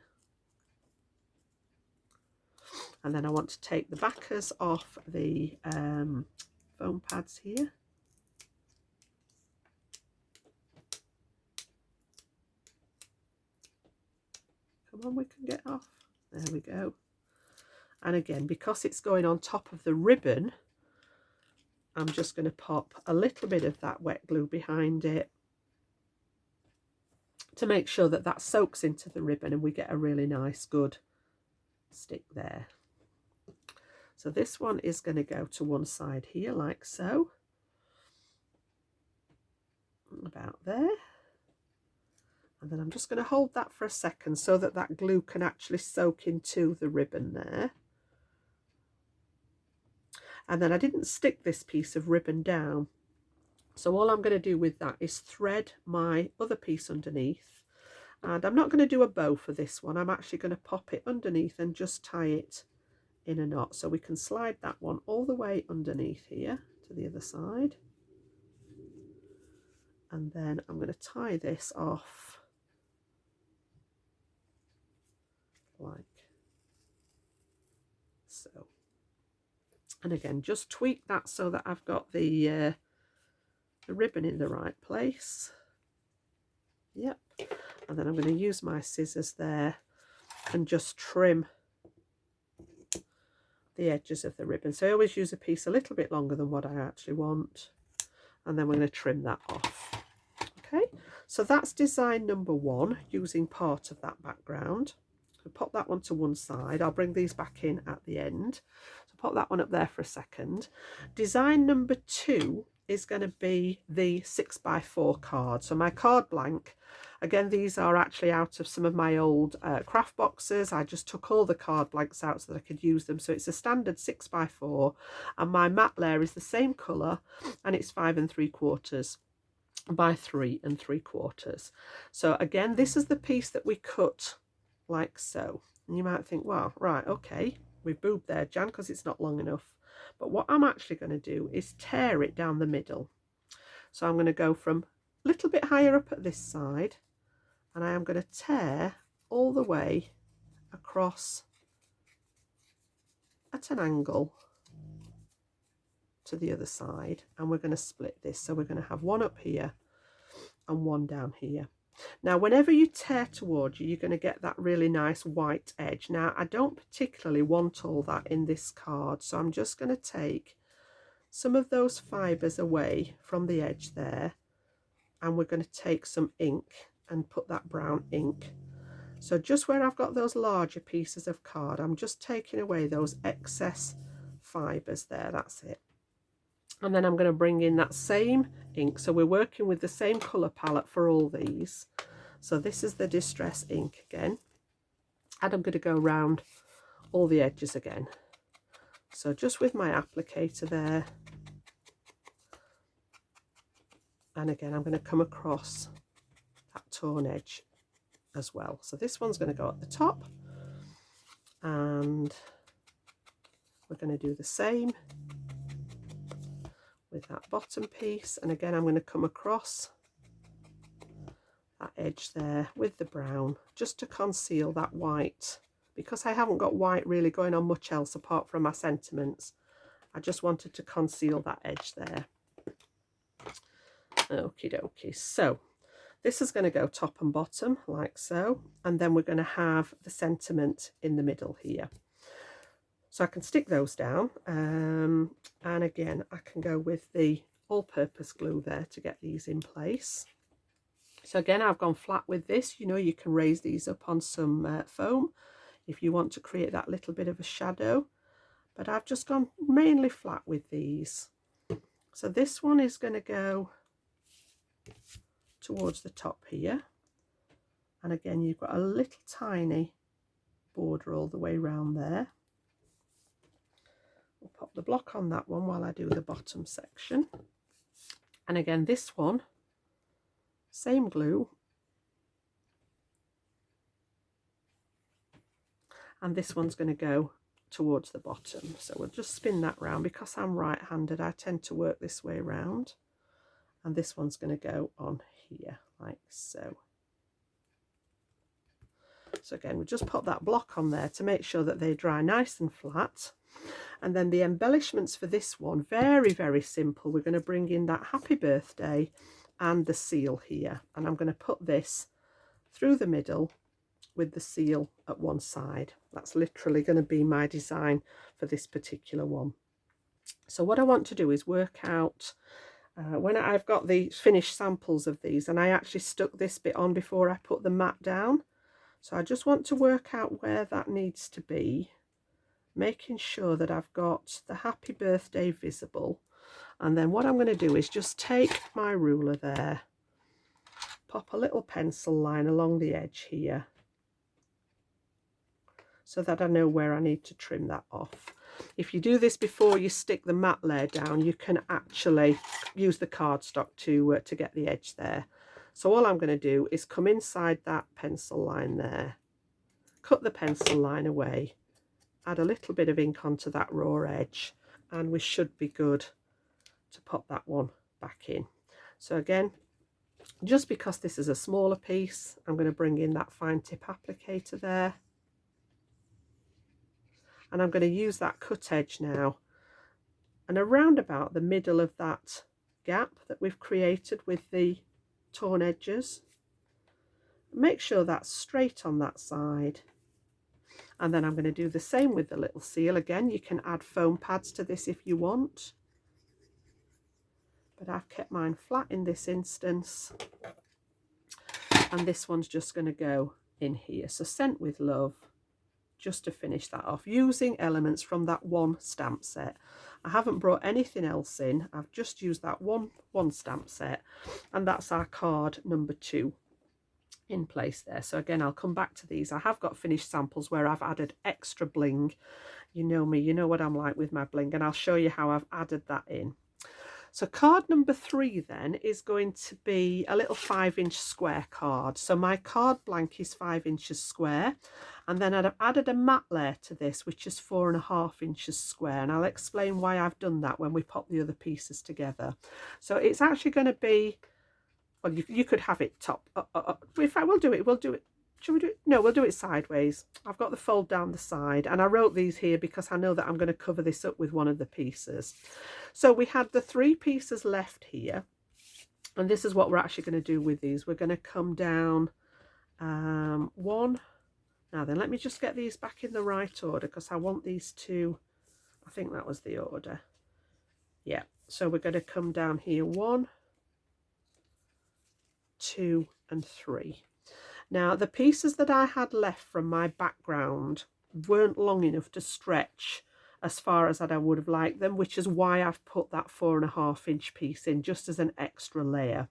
And then I want to take the backers off the foam pads here. Come on, we can get off. There we go. And again, because it's going on top of the ribbon, I'm just going to pop a little bit of that wet glue behind it to make sure that that soaks into the ribbon and we get a really nice good stick there. So this one is going to go to one side here like so, about there. And then I'm just going to hold that for a second so that that glue can actually soak into the ribbon there. And then I didn't stick this piece of ribbon down. So all I'm going to do with that is thread my other piece underneath. And I'm not going to do a bow for this one. I'm actually going to pop it underneath and just tie it in a knot. So we can slide that one all the way underneath here to the other side. And then I'm going to tie this off like so. And again, just tweak that so that I've got the ribbon in the right place. Yep. And then I'm going to use my scissors there and just trim the edges of the ribbon. So I always use a piece a little bit longer than what I actually want. And then we're going to trim that off. Okay, so that's design number one, using part of that background. So pop that one to one side. I'll bring these back in at the end. So pop that one up there for a second. Design number two is going to be the 6x4 card. So my card blank, again, these are actually out of some of my old craft boxes. I just took all the card blanks out so that I could use them. So it's a standard 6x4, and my matte layer is the same colour, and it's 5 3/4 by 3 3/4. So again, this is the piece that we cut like so. And you might think, well, right, okay, we've boobed there, Jan, because it's not long enough. But what I'm actually going to do is tear it down the middle. So I'm going to go from a little bit higher up at this side, and I am going to tear all the way across at an angle to the other side, and we're going to split this. So we're going to have one up here and one down here. Now whenever you tear towards you, you're going to get that really nice white edge. Now I don't particularly want all that in this card, so I'm just going to take some of those fibres away from the edge there, and we're going to take some ink and put that brown ink. So just where I've got those larger pieces of card, I'm just taking away those excess fibres there. That's it. And then I'm going to bring in that same ink. So we're working with the same colour palette for all these. So this is the Distress ink again. And I'm going to go around all the edges again. So just with my applicator there. And again, I'm going to come across that torn edge as well. So this one's going to go at the top. And we're going to do the same with that bottom piece, and again I'm going to come across that edge there with the brown just to conceal that white, because I haven't got white really going on much else apart from my sentiments. I just wanted to conceal that edge there. Okie dokie. So this is going to go top and bottom like so, and then we're going to have the sentiment in the middle here. So I can stick those down, and again I can go with the all-purpose glue there to get these in place. So again, I've gone flat with this. You know, you can raise these up on some foam if you want to create that little bit of a shadow, but I've just gone mainly flat with these. So this one is going to go towards the top here, and again you've got a little tiny border all the way around there. We'll pop the block on that one while I do the bottom section. And again, this one, same glue. And this one's going to go towards the bottom. So we'll just spin that round. Because I'm right-handed, I tend to work this way around. And this one's going to go on here, like so. So again, we just pop that block on there to make sure that they dry nice and flat. And then the embellishments for this one, very, very simple. We're going to bring in that happy birthday and the seal here. And I'm going to put this through the middle with the seal at one side. That's literally going to be my design for this particular one. So what I want to do is work out, when I've got the finished samples of these, and I actually stuck this bit on before I put the mat down. So I just want to work out where that needs to be, making sure that I've got the happy birthday visible. And then what I'm going to do is just take my ruler there pop a little pencil line along the edge here so that I know where I need to trim that off. If you do this before you stick the matte layer down, you can actually use the cardstock to get the edge there. So all I'm going to do is come inside that pencil line there, cut the pencil line away, add a little bit of ink onto that raw edge, and we should be good to pop that one back in. So again, just because this is a smaller piece, I'm going to bring in that fine tip applicator there, and I'm going to use that cut edge now and around about the middle of that gap that we've created with the torn edges. Make sure that's straight on that side. And then I'm going to do the same with the little seal. Again, you can add foam pads to this if you want, but I've kept mine flat in this instance, and this one's just going to go in here. So Sent with Love, just to finish that off, using elements from that one stamp set. I haven't brought anything else in, I've just used that one stamp set, and that's our card number 2 in place there. So again, I'll come back to these. I have got finished samples where I've added extra bling. You know me, you know what I'm like with my bling, and I'll show you how I've added that in. So card number 3 then is going to be a little 5-inch square card. So my card blank is 5 inches square, and then I've added a matte layer to this, which is 4.5 inches square, and I'll explain why I've done that when we pop the other pieces together. So it's actually going to be, well, you could have it top. In fact, we'll do it. Should we do it? No, we'll do it sideways. I've got the fold down the side, and I wrote these here because I know that I'm going to cover this up with one of the pieces. So we had the 3 pieces left here, and this is what we're actually going to do with these. We're going to come down one. Now then, let me just get these back in the right order, because I want these to, I think that was the order. Yeah, so we're going to come down here 1, 2 and 3. Now the pieces that I had left from my background weren't long enough to stretch as far as I would have liked them, which is why I've put that 4.5-inch piece in just as an extra layer.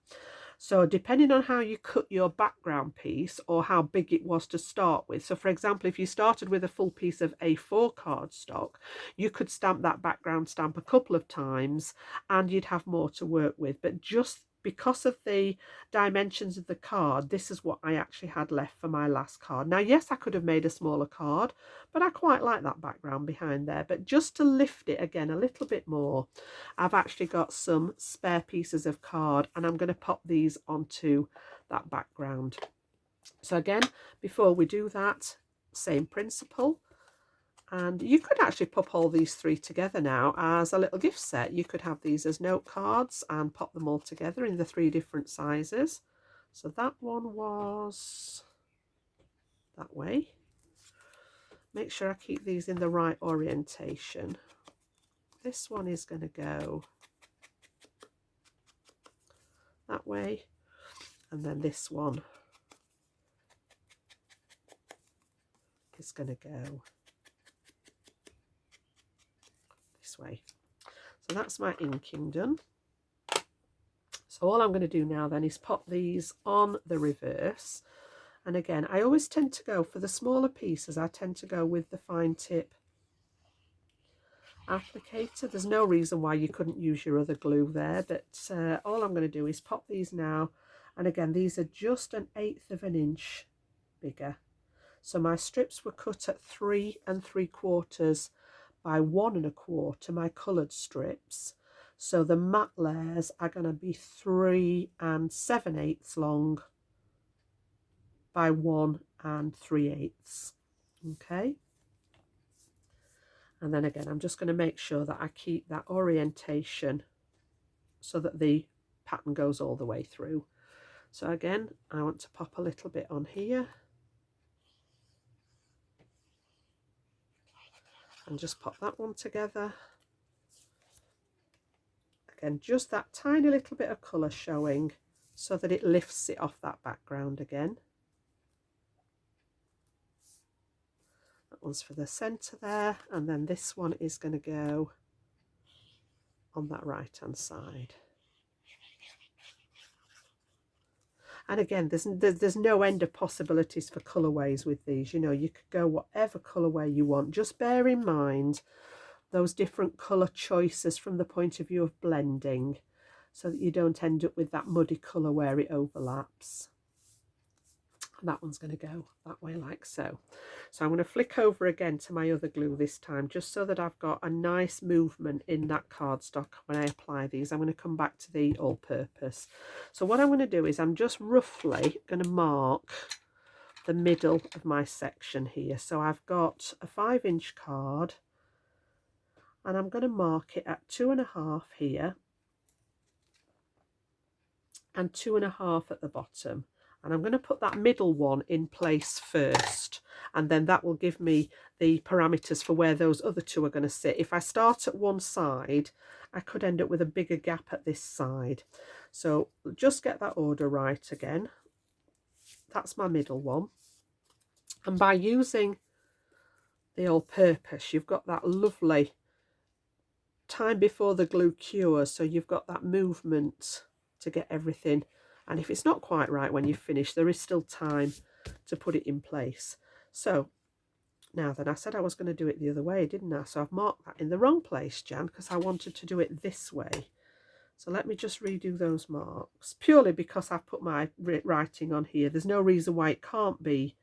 So depending on how you cut your background piece or how big it was to start with, so for example, if you started with a full piece of A4 cardstock, you could stamp that background stamp a couple of times and you'd have more to work with. But just because of the dimensions of the card, this is what I actually had left for my last card. Now, yes, I could have made a smaller card, but I quite like that background behind there. But just to lift it again a little bit more, I've actually got some spare pieces of card, and I'm going to pop these onto that background. So again, before we do that, same principle. And you could actually pop all these 3 together now as a little gift set. You could have these as note cards and pop them all together in the 3 different sizes. So that one was that way. Make sure I keep these in the right orientation. This one is going to go that way, and then this one is going to go this way. So that's my inking done. So all I'm going to do now then is pop these on the reverse. And again, I always tend to go for the smaller pieces, I tend to go with the fine tip applicator. There's no reason why you couldn't use your other glue there, but all I'm going to do is pop these now. And again, these are just 1/8 of an inch bigger. So my strips were cut at 3 3/4 by 1 1/4, my coloured strips. So the matte layers are going to be 3 7/8 long by 1 3/8. Okay. And then again, I'm just going to make sure that I keep that orientation so that the pattern goes all the way through. So again, I want to pop a little bit on here. And just pop that one together. Again, just that tiny little bit of colour showing so that it lifts it off that background again. That one's for the centre there, and then this one is going to go on that right hand side. And again, there's no end of possibilities for colourways with these. You know, you could go whatever colourway you want. Just bear in mind those different colour choices from the point of view of blending, so that you don't end up with that muddy colour where it overlaps. That one's going to go that way like so. So I'm going to flick over again to my other glue this time, just so that I've got a nice movement in that cardstock when I apply these. I'm going to come back to the all-purpose. So what I'm going to do is I'm just roughly going to mark the middle of my section here. So I've got a 5-inch card, and I'm going to mark it at 2.5 here and 2.5 at the bottom. And I'm going to put that middle one in place first, and then that will give me the parameters for where those other two are going to sit. If I start at one side, I could end up with a bigger gap at this side. So just get that order right again. That's my middle one. And by using the all-purpose, you've got that lovely time before the glue cures, so you've got that movement to get everything. And if it's not quite right when you've finished, there is still time to put it in place. So now then, I said I was going to do it the other way, didn't I? So I've marked that in the wrong place, Jan, because I wanted to do it this way. So let me just redo those marks, purely because I've put my writing on here. There's no reason why it can't be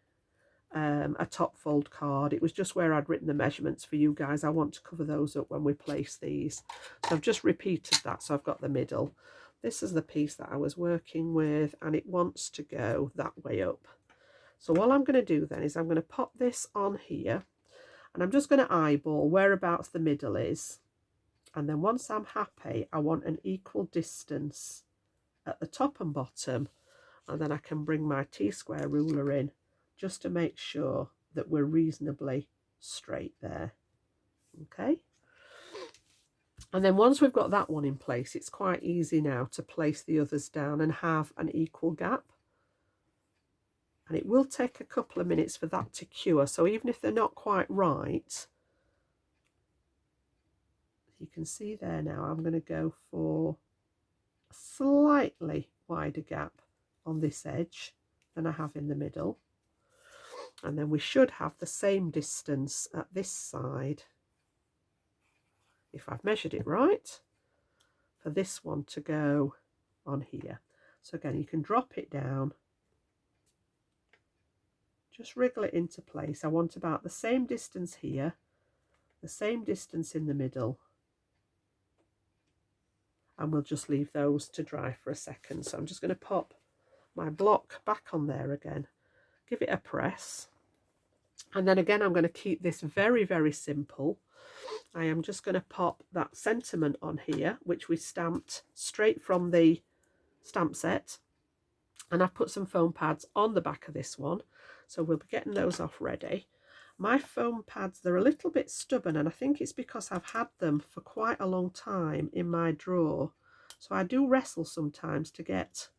a top fold card. It was just where I'd written the measurements for you guys. I want to cover those up when we place these. So I've just repeated that, so I've got the middle. This is the piece that I was working with, and it wants to go that way up. So all I'm going to do then is I'm going to pop this on here, and I'm just going to eyeball whereabouts the middle is. And then once I'm happy, I want an equal distance at the top and bottom, and then I can bring my T-square ruler in just to make sure that we're reasonably straight there. Okay. And then once we've got that one in place, it's quite easy now to place the others down and have an equal gap. And it will take a couple of minutes for that to cure. So even if they're not quite right, you can see there now, I'm going to go for a slightly wider gap on this edge than I have in the middle. And then we should have the same distance at this side, if I've measured it right, for this one to go on here. So again, you can drop it down, just wriggle it into place. I want about the same distance here, the same distance in the middle, and we'll just leave those to dry for a second. So I'm just going to pop my block back on there again, give it a press, and then again I'm going to keep this very, very simple. I am just going to pop that sentiment on here, which we stamped straight from the stamp set, and I've put some foam pads on the back of this one, so we'll be getting those off ready. My foam pads, they're a little bit stubborn, and I think it's because I've had them for quite a long time in my drawer, so I do wrestle sometimes to get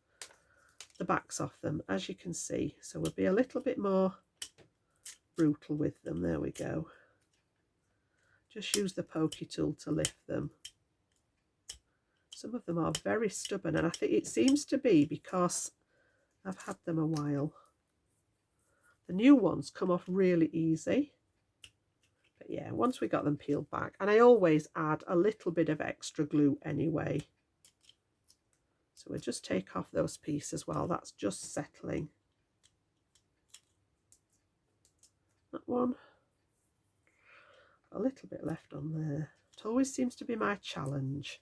the backs off them, as you can see. So we'll be a little bit more brutal with them. There we go. Just use the pokey tool to lift them. Some of them are very stubborn, and I think it seems to be because I've had them a while. The new ones come off really easy. But yeah, once we got them peeled back, and I always add a little bit of extra glue anyway. So we'll just take off those pieces while that's just settling. That one. A little bit left on there. It always seems to be my challenge.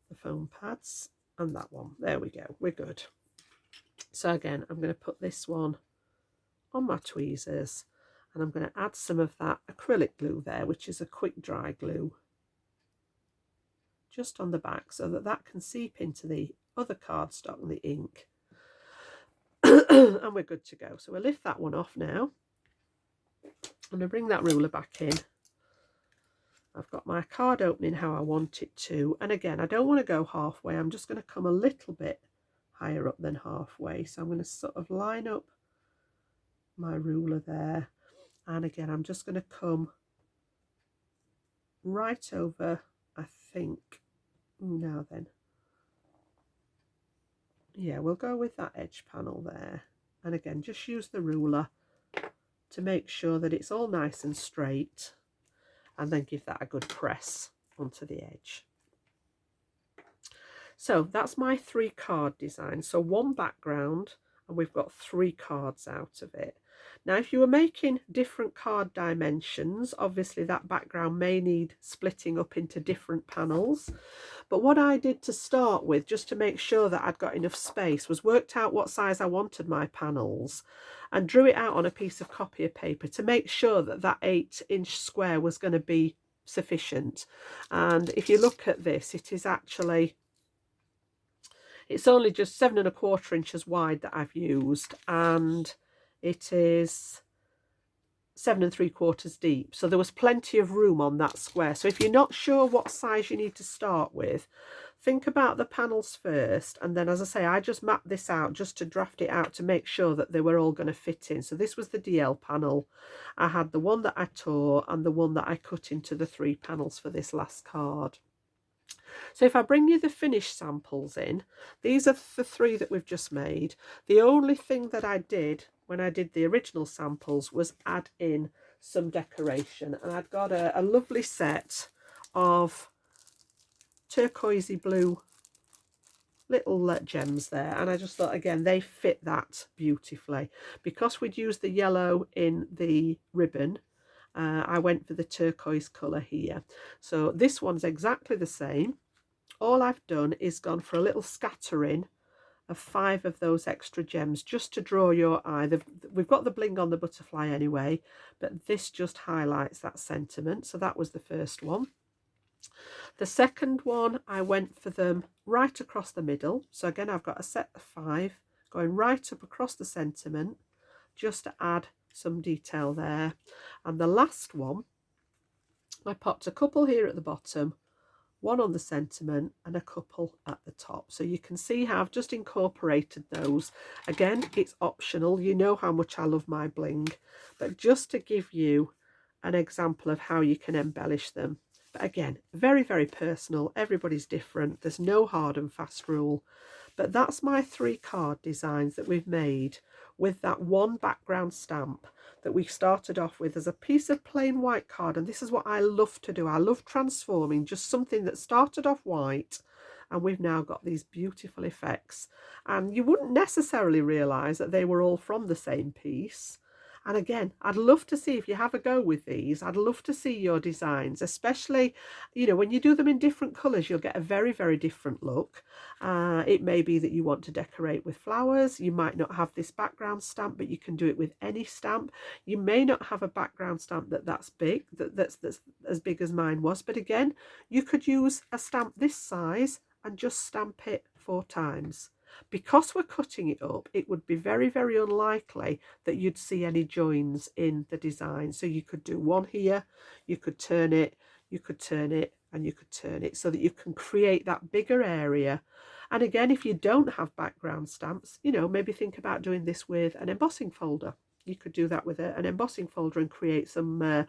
The foam pads and that one. There we go. We're good. So again, I'm going to put this one on my tweezers, and I'm going to add some of that acrylic glue there, which is a quick dry glue, just on the back, so that that can seep into the other cardstock and the ink. And we're good to go. So we'll lift that one off now. I'm going to bring that ruler back in. I've got my card opening how I want it to, and again, I don't want to go halfway. I'm just going to come a little bit higher up than halfway. So I'm going to sort of line up my ruler there, and again, I'm just going to come right over, I think. Now then, Yeah, we'll go with that edge panel there. And again, just use the ruler to make sure that it's all nice and straight, and then give that a good press onto the edge. So that's my 3 card design. So 1 background, and we've got 3 cards out of it. Now, if you were making different card dimensions, obviously that background may need splitting up into different panels. But what I did to start with, just to make sure that I'd got enough space, was worked out what size I wanted my panels and drew it out on a piece of copier paper to make sure that that 8-inch square was going to be sufficient. And if you look at this, it is actually, it's only just 7¼ inches wide that I've used, and it is 7¾ deep. So there was plenty of room on that square. So if you're not sure what size you need to start with, think about the panels first. And then, as I say, I just mapped this out just to draft it out to make sure that they were all going to fit in. So this was the DL panel. I had the one that I tore and the one that I cut into the 3 panels for this last card. So if I bring you the finished samples in, these are the 3 that we've just made. The only thing that I did when I did the original samples was add in some decoration. And I'd got a lovely set of turquoisey blue little gems there, and I just thought, again, they fit that beautifully. Because we'd used the yellow in the ribbon, I went for the turquoise colour here. So this one's exactly the same. All I've done is gone for a little scattering of 5 of those extra gems just to draw your eye. We've got the bling on the butterfly anyway, but this just highlights that sentiment. So that was the first one. The second one, I went for them right across the middle. So again, I've got a set of 5 going right up across the sentiment just to add some detail there. And the last one, I popped a couple here at the bottom, one on the sentiment and a couple at the top. So you can see how I've just incorporated those. Again, it's optional. You know how much I love my bling, but just to give you an example of how you can embellish them. But again, very, very personal. Everybody's different. There's no hard and fast rule. But that's my 3 card designs that we've made with that 1 background stamp that we started off with as a piece of plain white card. And this is what I love to do. I love transforming just something that started off white, and we've now got these beautiful effects. And you wouldn't necessarily realise that they were all from the same piece. And again, I'd love to see if you have a go with these. I'd love to see your designs, especially, you know, when you do them in different colours, you'll get a very, very different look. It may be that you want to decorate with flowers. You might not have this background stamp, but you can do it with any stamp. You may not have a background stamp that's big, that's as big as mine was. But again, you could use a stamp this size and just stamp it 4 times. Because we're cutting it up, it would be very, very unlikely that you'd see any joins in the design. So you could do one here, you could turn it, you could turn it, and you could turn it so that you can create that bigger area. And again, if you don't have background stamps, you know, maybe think about doing this with an embossing folder. You could do that with an embossing folder and create some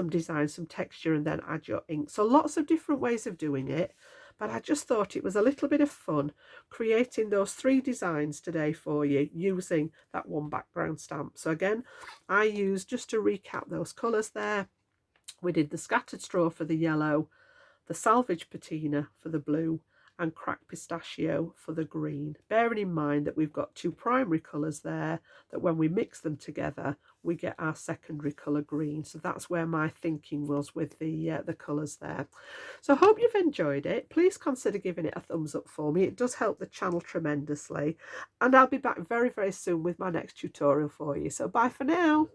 design, some texture, and then add your ink. So lots of different ways of doing it. But I just thought it was a little bit of fun creating those 3 designs today for you using that 1 background stamp. So again, I used, just to recap those colours there, we did the scattered straw for the yellow, the salvage patina for the blue, and cracked pistachio for the green. Bearing in mind that we've got 2 primary colours there, that when we mix them together, we get our secondary colour green. So that's where my thinking was with the colours there. So I hope you've enjoyed it. Please consider giving it a thumbs up for me. It does help the channel tremendously. And I'll be back very, very soon with my next tutorial for you. So bye for now.